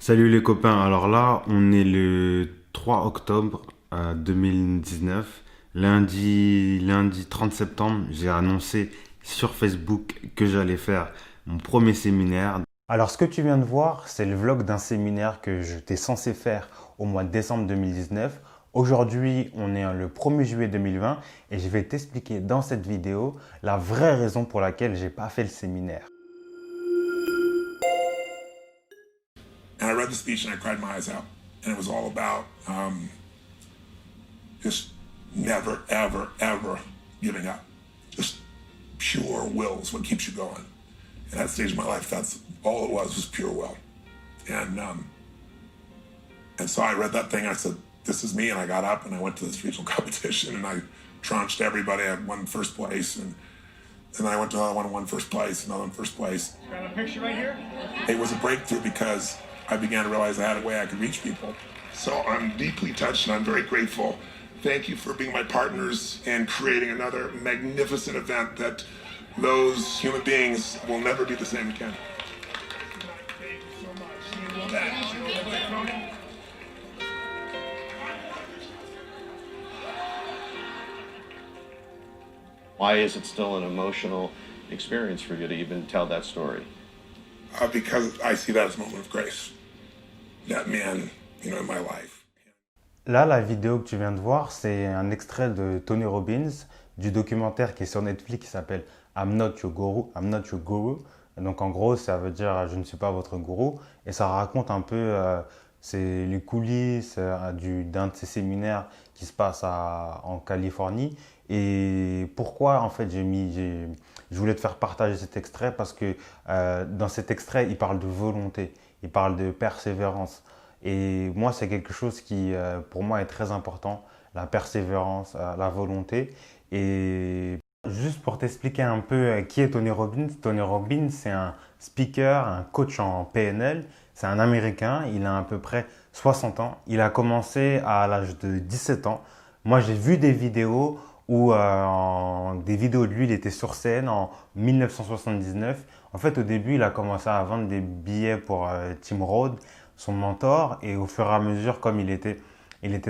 Salut les copains, alors là on est le 3 octobre 2019, lundi 30 septembre, j'ai annoncé sur Facebook que j'allais faire mon premier séminaire. Alors ce que tu viens de voir, c'est le vlog d'un séminaire que j'étais censé faire au mois de décembre 2019. Aujourd'hui on est le 1er juillet 2020 et je vais t'expliquer dans cette vidéo la vraie raison pour laquelle j'ai pas fait le séminaire. And I read the speech and I cried my eyes out. And it was all about just never, ever, ever giving up. Just pure will is what keeps you going. In that stage of my life, that's all it was pure will. And so I read that thing. I said, "This is me." And I got up and I went to this regional competition and I tronched everybody. I won first place, and then I went to another one, won first place, another one first place. Got a picture right here? It was a breakthrough because I began to realize I had a way I could reach people. So I'm deeply touched and I'm very grateful. Thank you for being my partners and creating another magnificent event that those human beings will never be the same again. Thank you so much. Why is it still an emotional experience for you to even tell that story? Because I see that as a moment of grace. That man, in my life. Là, la vidéo que tu viens de voir, c'est un extrait de Tony Robbins, du documentaire qui est sur Netflix qui s'appelle I'm Not Your Guru. I'm Not Your Guru. Donc en gros, ça veut dire je ne suis pas votre gourou. Et ça raconte un peu c'est les coulisses d'un de ces séminaires qui se passe en Californie. Et pourquoi en fait je voulais te faire partager cet extrait parce que dans cet extrait, il parle de volonté, il parle de persévérance. Et moi, c'est quelque chose qui, pour moi, est très important, la persévérance, la volonté. Et juste pour t'expliquer un peu qui est Tony Robbins, c'est un speaker, un coach en PNL. C'est un Américain, il a à peu près 60 ans. Il a commencé à l'âge de 17 ans. Moi, j'ai vu des vidéos où des vidéos de lui, il était sur scène en 1979. En fait, au début, il a commencé à vendre des billets pour Tim Rhodes, son mentor, et au fur et à mesure, comme il était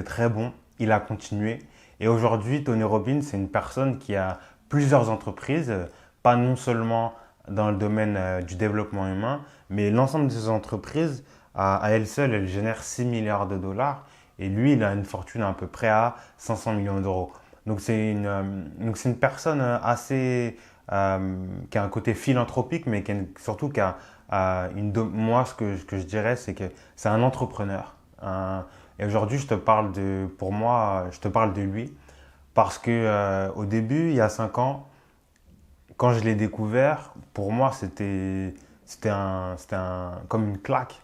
très bon, il a continué. Et aujourd'hui, Tony Robbins, c'est une personne qui a plusieurs entreprises, pas non seulement dans le domaine du développement humain, mais l'ensemble de ces entreprises, à elles seules, elles génèrent 6 milliards de dollars. Et lui, il a une fortune à peu près à 500 millions d'euros. Donc c'est une personne assez qui a un côté philanthropique, mais surtout qui a moi ce que je dirais, c'est que c'est un entrepreneur. Et aujourd'hui, pour moi, je te parle de lui parce que au début, il y a 5 ans, quand je l'ai découvert, pour moi, comme une claque.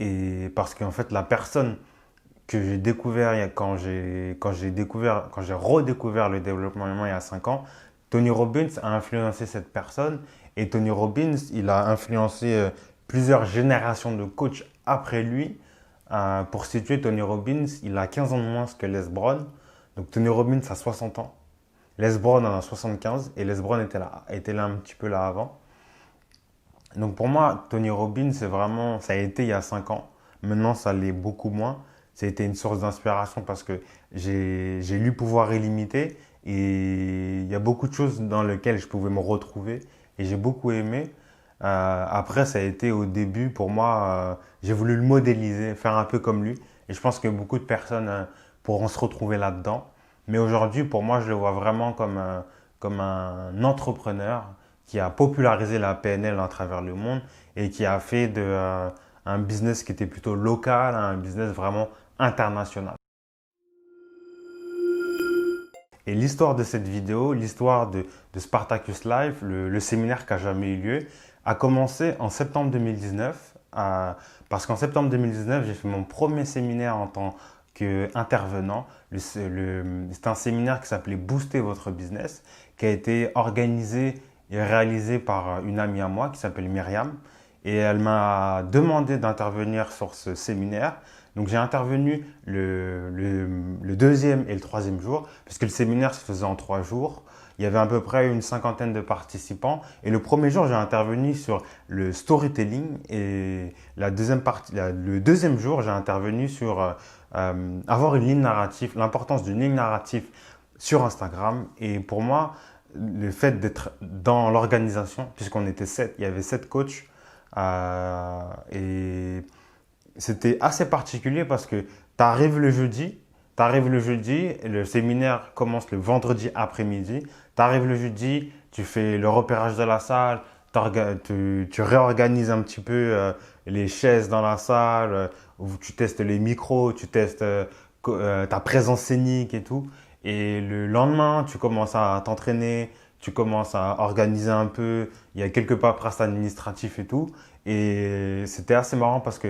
Et parce qu'en fait, la personne que j'ai découvert quand j'ai redécouvert le développement humain il y a 5 ans, Tony Robbins a influencé cette personne et Tony Robbins, il a influencé plusieurs générations de coachs après lui. Pour situer Tony Robbins, il a 15 ans de moins que Les Brown. Donc Tony Robbins a 60 ans, Les Brown en a 75 et Les Brown était là un petit peu là avant. Donc pour moi, Tony Robbins, ça a été il y a 5 ans. Maintenant, ça l'est beaucoup moins. Ça a été une source d'inspiration parce que j'ai lu Pouvoir illimité et il y a beaucoup de choses dans lesquelles je pouvais me retrouver et j'ai beaucoup aimé. Après, ça a été au début, pour moi, j'ai voulu le modéliser, faire un peu comme lui. Et je pense que beaucoup de personnes pourront se retrouver là-dedans. Mais aujourd'hui, pour moi, je le vois vraiment comme un entrepreneur qui a popularisé la PNL à travers le monde et qui a fait un business qui était plutôt local à un business vraiment international. Et l'histoire de cette vidéo, l'histoire de Spartacus Live, le séminaire qui n'a jamais eu lieu, a commencé en septembre 2019. Parce qu'en septembre 2019, j'ai fait mon premier séminaire en tant qu'intervenant. C'est un séminaire qui s'appelait Booster votre business, qui a été organisé et réalisé par une amie à moi qui s'appelle Myriam. Et elle m'a demandé d'intervenir sur ce séminaire. Donc j'ai intervenu le deuxième et le troisième jour, puisque le séminaire se faisait en 3 jours. Il y avait à peu près une cinquantaine de participants. Et le premier jour, j'ai intervenu sur le storytelling. Et le deuxième jour, j'ai intervenu sur avoir une ligne narrative, l'importance d'une ligne narrative sur Instagram. Et pour moi, le fait d'être dans l'organisation, puisqu'on était 7, il y avait 7 coachs. Et c'était assez particulier parce que tu arrives le jeudi, le séminaire commence le vendredi après-midi. Tu arrives le jeudi, tu fais le repérage de la salle, tu réorganises un petit peu les chaises dans la salle, où tu testes les micros, tu testes ta présence scénique et tout. Et le lendemain, tu commences à t'entraîner, tu commences à organiser un peu, il y a quelques paperasses administratives et tout. Et c'était assez marrant parce que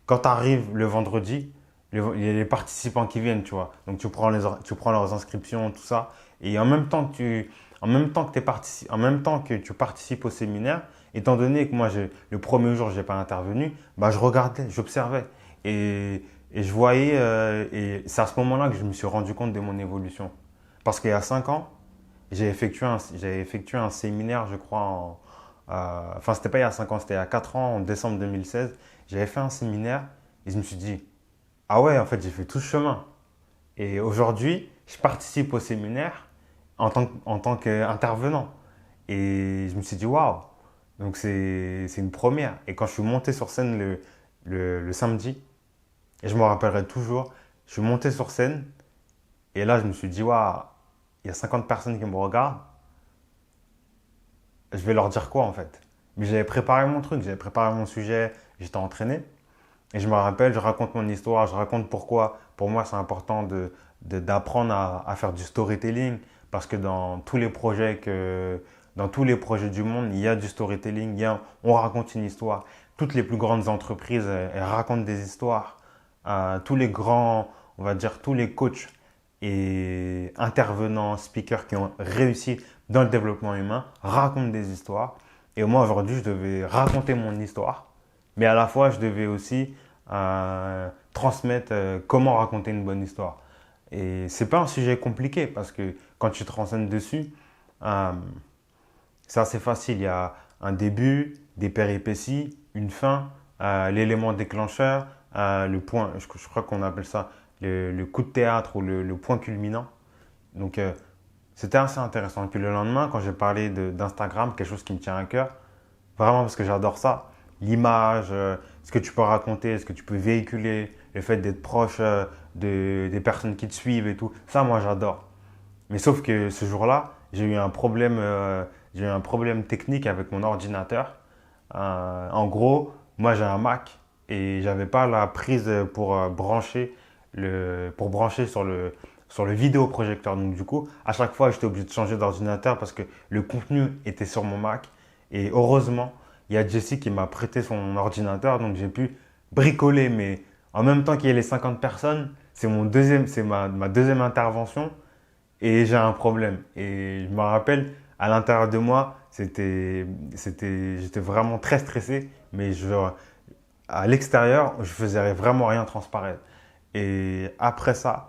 quand tu arrives le vendredi, il y a les participants qui viennent, tu vois. Donc tu prends leurs inscriptions, tout ça. Et en même temps que tu participes au séminaire, étant donné que moi, le premier jour, je n'ai pas intervenu, bah, je regardais, j'observais. Et je voyais, et c'est à ce moment-là que je me suis rendu compte de mon évolution. Parce qu'il y a 5 ans, j'avais effectué un séminaire, je crois, enfin, c'était pas il y a 5 ans, c'était il y a 4 ans, en décembre 2016. J'avais fait un séminaire et je me suis dit, ah ouais, en fait, j'ai fait tout ce chemin. Et aujourd'hui, je participe au séminaire en tant qu'intervenant. Et je me suis dit, waouh, donc c'est une première. Et quand je suis monté sur scène le samedi, et je me rappellerai toujours, je suis monté sur scène et là, je me suis dit, waouh, il y a 50 personnes qui me regardent. Je vais leur dire quoi en fait? Mais j'avais préparé mon truc, j'avais préparé mon sujet, j'étais entraîné. Et je me rappelle, je raconte mon histoire, je raconte pourquoi, pour moi, c'est important d'apprendre à faire du storytelling. Parce que dans tous les projets du monde, il y a du storytelling, on raconte une histoire. Toutes les plus grandes entreprises, elles racontent des histoires. Tous les grands, on va dire, tous les coachs et intervenants, speakers qui ont réussi dans le développement humain racontent des histoires. Et moi, aujourd'hui, je devais raconter mon histoire. Mais à la fois, je devais aussi transmettre comment raconter une bonne histoire. Et c'est pas un sujet compliqué parce que quand tu te renseignes dessus, c'est assez facile. Il y a un début, des péripéties, une fin, l'élément déclencheur, le point, je crois qu'on appelle ça le coup de théâtre ou le point culminant. Donc, c'était assez intéressant. Et puis le lendemain, quand j'ai parlé d'Instagram, quelque chose qui me tient à cœur, vraiment parce que j'adore ça, l'image, ce que tu peux raconter, ce que tu peux véhiculer, le fait d'être proche des personnes qui te suivent et tout, ça, moi, j'adore. Mais sauf que ce jour-là, j'ai eu un problème technique avec mon ordinateur. En gros, moi, j'ai un Mac et j'avais pas la prise pour brancher sur le vidéoprojecteur. Donc du coup, à chaque fois, j'étais obligé de changer d'ordinateur parce que le contenu était sur mon Mac. Et heureusement, il y a Jessie qui m'a prêté son ordinateur, donc j'ai pu bricoler. Mais en même temps qu'il y ait les 50 personnes, c'est ma deuxième intervention et j'ai un problème. Et je me rappelle, à l'intérieur de moi, j'étais vraiment très stressé, mais à l'extérieur, je faisais vraiment rien transparaître. Et après ça,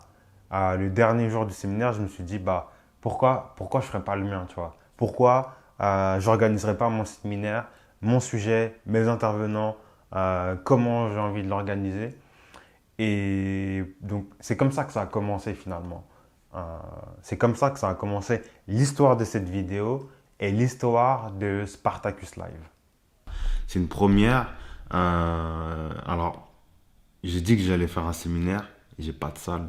le dernier jour du séminaire, je me suis dit, bah, pourquoi je ne ferais pas le mien, tu vois? Pourquoi je n'organiserais pas mon séminaire, mon sujet, mes intervenants, comment j'ai envie de l'organiser? Et donc, c'est comme ça que ça a commencé finalement. C'est comme ça que ça a commencé l'histoire de cette vidéo et l'histoire de Spartacus Live. C'est une première. Alors, j'ai dit que j'allais faire un séminaire. J'ai pas de salle.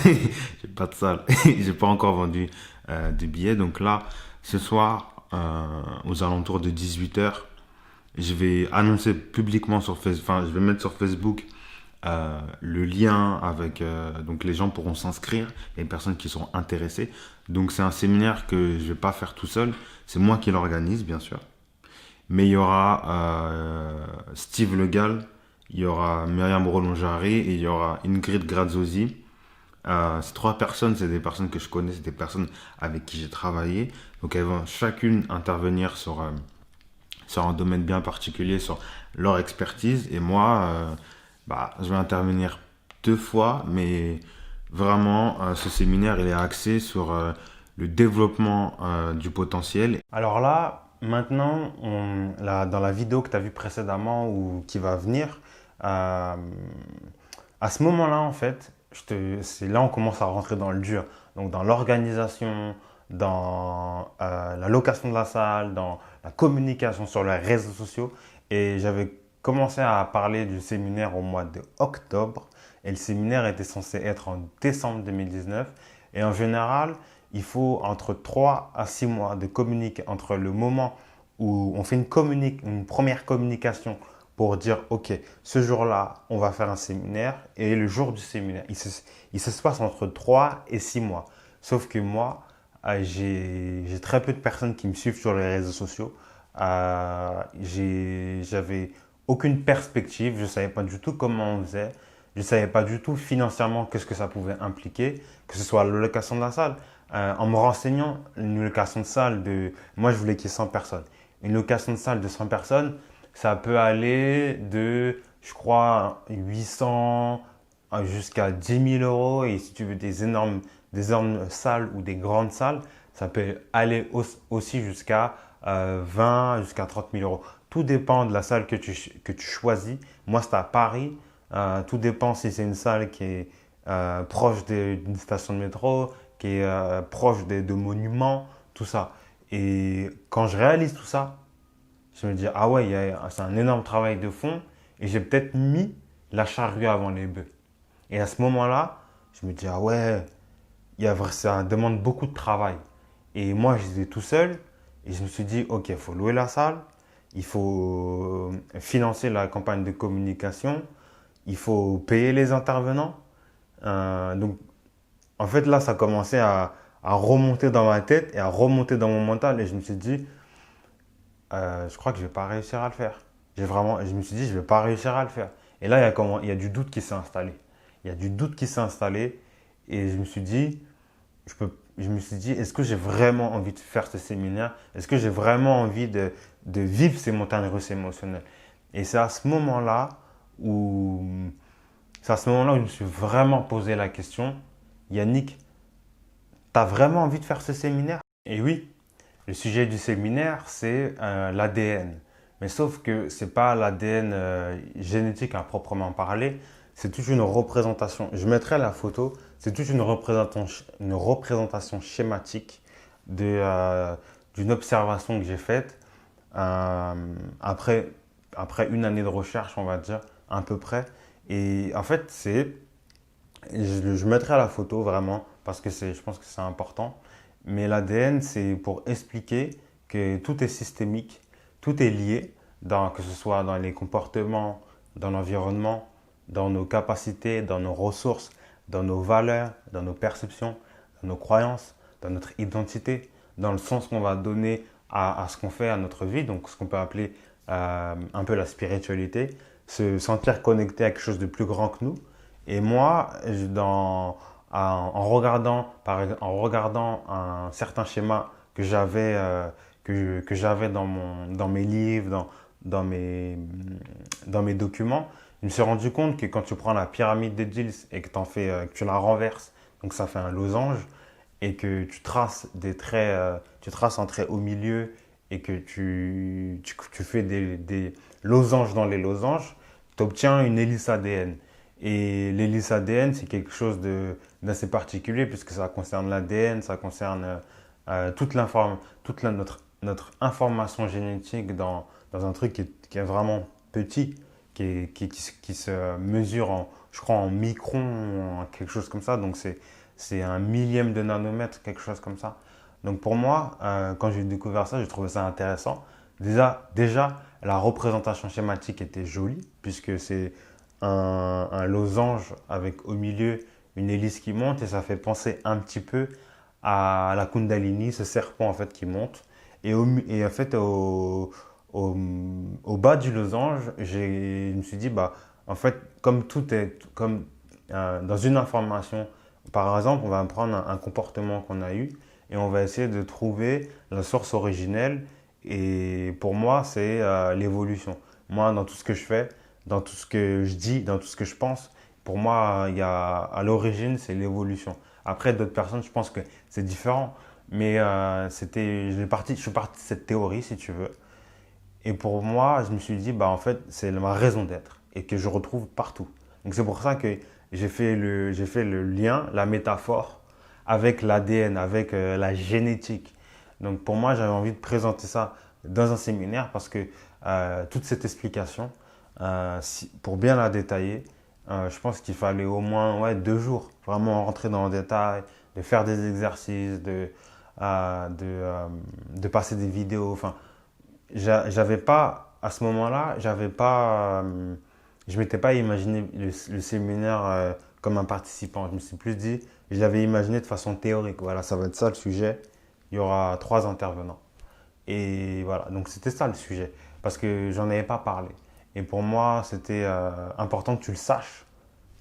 J'ai pas de salle. J'ai pas encore vendu de billets. Donc là, ce soir, aux alentours de 18h, je vais annoncer publiquement sur Facebook. Enfin, je vais mettre sur Facebook le lien avec. Donc les gens pourront s'inscrire. Il y a des personnes qui seront intéressées. Donc c'est un séminaire que je vais pas faire tout seul. C'est moi qui l'organise, bien sûr. Mais il y aura Steve Legal, il y aura Myriam Rollon-Jarry et il y aura Ingrid Graziosi. Ces 3 personnes, c'est des personnes que je connais, c'est des personnes avec qui j'ai travaillé. Donc elles vont chacune intervenir sur un domaine bien particulier, sur leur expertise. Et moi, Bah, je vais intervenir 2 fois, mais vraiment, ce séminaire, il est axé sur le développement du potentiel. Alors là, maintenant, dans la vidéo que tu as vue précédemment ou qui va venir, euh, à ce moment-là, en fait, c'est là on commence à rentrer dans le dur. Donc dans l'organisation, dans la location de la salle, dans la communication sur les réseaux sociaux. Et j'avais commencé à parler du séminaire au mois d'octobre. Et le séminaire était censé être en décembre 2019. Et en général, il faut entre 3 à 6 mois de communiquer entre le moment où on fait une première communication pour dire, OK, ce jour-là, on va faire un séminaire et le jour du séminaire. Il se passe entre 3 et 6 mois. Sauf que moi, j'ai très peu de personnes qui me suivent sur les réseaux sociaux. J'avais aucune perspective, je ne savais pas du tout comment on faisait. Je ne savais pas du tout financièrement qu'est-ce que ça pouvait impliquer, que ce soit la location de la salle. En me renseignant, une location de salle moi je voulais qu'il y ait 100 personnes. Une location de salle de 100 personnes, ça peut aller de, je crois, 800 jusqu'à 10 000 euros. Et si tu veux des énormes salles ou des grandes salles, ça peut aller aussi jusqu'à 20, jusqu'à 30 000 euros. Tout dépend de la salle que tu choisis. Moi, c'est à Paris. Tout dépend si c'est une salle qui est proche d'une station de métro, qui est proche de monuments, tout ça. Et quand je réalise tout ça, je me dis, ah ouais, c'est un énorme travail de fond et j'ai peut-être mis la charrue avant les bœufs. Et à ce moment-là, je me dis, ah ouais, ça demande beaucoup de travail. Et moi, j'étais tout seul et je me suis dit, ok, il faut louer la salle, il faut financer la campagne de communication, il faut payer les intervenants. Donc, en fait, là, ça commençait à remonter dans ma tête et à remonter dans mon mental. Et je me suis dit, je crois que je ne vais pas réussir à le faire. Je me suis dit, je ne vais pas réussir à le faire. Et là, il y a du doute qui s'est installé. Il y a du doute qui s'est installé. Et je me suis dit, est-ce que j'ai vraiment envie de faire ce séminaire? Est-ce que j'ai vraiment envie de vivre ces montagnes russes émotionnelles? Et c'est à ce moment-là où, c'est à ce moment-là où je me suis vraiment posé la question, Yannick, tu as vraiment envie de faire ce séminaire? Et oui, le sujet du séminaire, c'est l'ADN. Mais sauf que ce n'est pas l'ADN génétique à proprement parler, c'est toute une représentation. Je mettrai la photo, c'est toute une représentation schématique d'une observation que j'ai faite après une année de recherche, on va dire, à peu près. Et en fait, je mettrai la photo vraiment parce que je pense que c'est important. Mais l'ADN, c'est pour expliquer que tout est systémique, tout est lié, que ce soit dans les comportements, dans l'environnement, dans nos capacités, dans nos ressources, dans nos valeurs, dans nos perceptions, dans nos croyances, dans notre identité, dans le sens qu'on va donner à ce qu'on fait, à notre vie, donc ce qu'on peut appeler un peu la spiritualité, se sentir connecté à quelque chose de plus grand que nous. Et moi, en regardant un certain schéma que j'avais dans mes livres, dans mes documents, je me suis rendu compte que quand tu prends la pyramide des Gill et que que tu la renverses, donc ça fait un losange, et que tu traces des traits, tu traces un trait au milieu et que tu fais des losanges dans les losanges, tu obtiens une hélice ADN. Et l'hélice ADN, c'est quelque chose d'assez particulier puisque ça concerne l'ADN, ça concerne notre information génétique dans un truc qui est vraiment petit, qui se mesure je crois, en micron, quelque chose comme ça. Donc, c'est un millième de nanomètre, quelque chose comme ça. Donc, pour moi, quand j'ai découvert ça, j'ai trouvé ça intéressant. Déjà, la représentation schématique était jolie, puisque c'est un losange avec au milieu une hélice qui monte, et ça fait penser un petit peu à la Kundalini, ce serpent en fait qui monte. Et en fait, au bas du losange, je me suis dit, bah, en fait, comme dans une information, par exemple, on va prendre un comportement qu'on a eu et on va essayer de trouver la source originelle. Et pour moi, c'est l'évolution. Moi, dans tout ce que je fais, dans tout ce que je dis, dans tout ce que je pense. Pour moi, à l'origine, c'est l'évolution. Après, d'autres personnes, je pense que c'est différent. Mais je suis parti de cette théorie, si tu veux. Et pour moi, je me suis dit, bah, en fait, c'est ma raison d'être et que je retrouve partout. Donc, c'est pour ça que j'ai fait le lien, la métaphore avec l'ADN, avec la génétique. Donc, pour moi, j'avais envie de présenter ça dans un séminaire parce que toute cette explication, pour bien la détailler, je pense qu'il fallait au moins 2 jours, vraiment rentrer dans le détail, de faire des exercices, de passer des vidéos. Enfin, j'avais pas, à ce moment-là, je m'étais pas imaginé le séminaire comme un participant. Je me suis plus dit, je l'avais imaginé de façon théorique. Voilà, ça va être ça le sujet. Il y aura 3 intervenants. Et voilà, donc c'était ça le sujet. Parce que j'en avais pas parlé. Et pour moi, c'était important que tu le saches,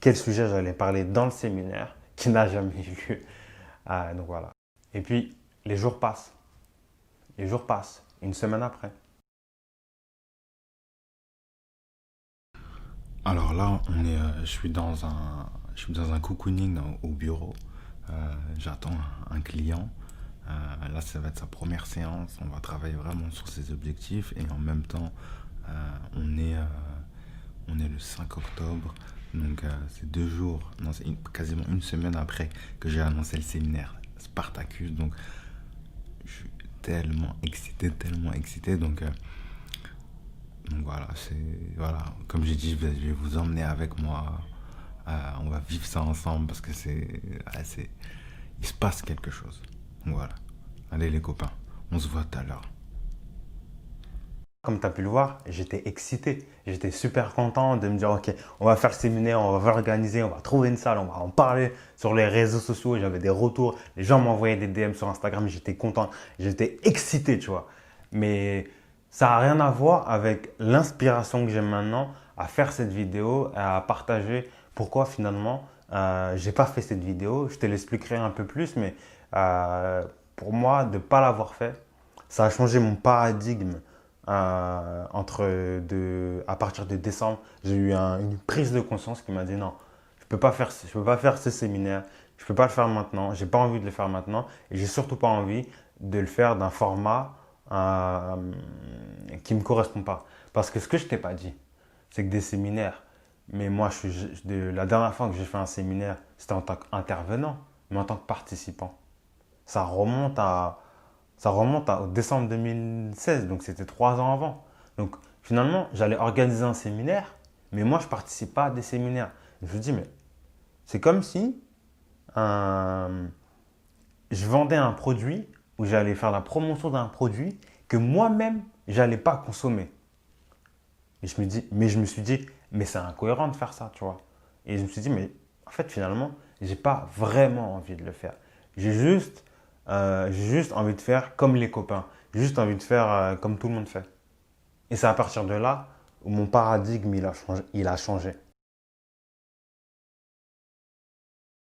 quel sujet j'allais parler dans le séminaire, qui n'a jamais eu lieu. Donc voilà. Et puis, les jours passent. Les jours passent. Une semaine après. Alors là, je suis dans un cocooning au bureau. J'attends un client. Là, ça va être sa première séance. On va travailler vraiment sur ses objectifs et en même temps, on est, on est le 5 octobre. Donc, c'est 2 jours, non, quasiment une semaine après que j'ai annoncé le séminaire Spartacus. Donc, je suis tellement excité, tellement excité. Donc voilà, voilà, comme j'ai dit, je vais vous emmener avec moi. On va vivre ça ensemble parce que il se passe quelque chose. Donc voilà. Allez les copains, on se voit tout à l'heure. Comme tu as pu le voir, j'étais excité. J'étais super content de me dire, OK, on va faire le séminaire, on va organiser, on va trouver une salle, on va en parler sur les réseaux sociaux. J'avais des retours, les gens m'envoyaient des DM sur Instagram, j'étais content, j'étais excité, tu vois. Mais ça n'a rien à voir avec l'inspiration que j'ai maintenant à faire cette vidéo, à partager pourquoi finalement j'ai pas fait cette vidéo. Je te l'expliquerai un peu plus, mais pour moi, de ne pas l'avoir fait, ça a changé mon paradigme. À partir de décembre, j'ai eu une prise de conscience qui m'a dit non, je peux pas faire ce séminaire, je peux pas le faire maintenant, j'ai pas envie de le faire maintenant et j'ai surtout pas envie de le faire d'un format qui me correspond pas. Parce que ce que je t'ai pas dit, c'est que des séminaires, mais moi la dernière fois que j'ai fait un séminaire, c'était en tant qu'intervenant, mais en tant que participant. Ça remonte au décembre 2016, donc c'était 3 ans avant. Donc finalement, j'allais organiser un séminaire, mais moi, je ne participe pas à des séminaires. Je me dis, mais c'est comme si je vendais un produit où j'allais faire la promotion d'un produit que moi-même, je n'allais pas consommer. Et je me suis dit, mais c'est incohérent de faire ça, tu vois. Et je me suis dit, mais en fait, finalement, je n'ai pas vraiment envie de le faire. J'ai juste envie de faire comme les copains. J'ai juste envie de faire comme tout le monde fait. Et c'est à partir de là où mon paradigme il a changé.